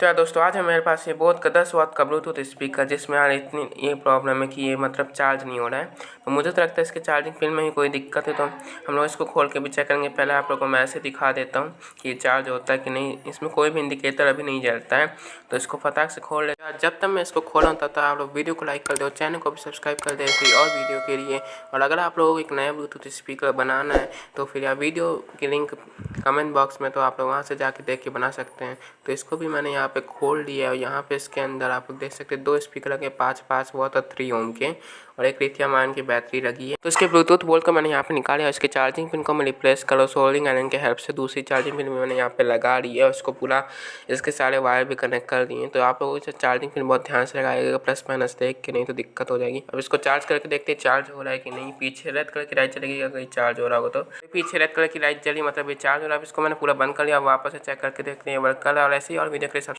तो यार दोस्तों, आज है मेरे पास ये बहुत 10 वाट का ब्लूटूथ स्पीकर, जिसमें यार इतनी ये प्रॉब्लम है कि ये मतलब चार्ज नहीं हो रहा है। तो मुझे तो लगता है इसके चार्जिंग पिन में ही कोई दिक्कत है। तो हम लोग इसको खोल के भी चेक करेंगे। पहले आप लोगों को मैं ऐसे दिखा देता हूँ कि ये चार्ज होता है कि नहीं। इसमें कोई भी इंडिकेटर अभी नहीं जलता है, तो इसको फटाक से खोल लेगा। जब तक मैं इसको खोला तब तक आप लोग वीडियो को लाइक कर दो, चैनल को भी सब्सक्राइब कर दे ऐसी और वीडियो के लिए। और अगर आप लोगों को एक नया ब्लूटूथ स्पीकर बनाना है तो फिर यार वीडियो की लिंक कमेंट बॉक्स में, तो आप लोग वहाँ से जाके देख के बना सकते हैं। तो इसको भी मैंने यहाँ पे खोल लिया और यहाँ पे इसके अंदर आप लोग देख सकते हैं 2 स्पीकर लगे, 5 वाट और 3 ओम के, और एक लिथियम आयन की बैटरी लगी है। तो इसके ब्लूटूथ बोर्ड को मैंने यहाँ पे निकाला और इसके चार्जिंग पिन को मैं रिप्लेस करो सोल्डरिंग आयरन के हेल्प से दूसरी चार्जिंग पिन भी मैंने यहाँ पे लगा ली है और उसको पूरा इसके सारे वायर भी कनेक्ट कर दिए हैं। तो आप लोगों को चार्जिंग पिन बहुत ध्यान से लगाइएगा, प्लस माइनस देख के, नहीं तो दिक्कत हो जाएगी। अब इसको चार्ज करके देखते हैं चार्ज हो रहा है कि नहीं। पीछे रेड कलर की लाइट चलेगी अगर ये चार्ज हो रहा होगा तो। पीछे रेड कलर की लाइट जली मतलब ये चार्ज हो रहा है। इसको मैंने पूरा बंद कर लिया। वापस से चेक करके देखते हैं वर्क कर रहा है। और ऐसे ही और वीडियो के लिए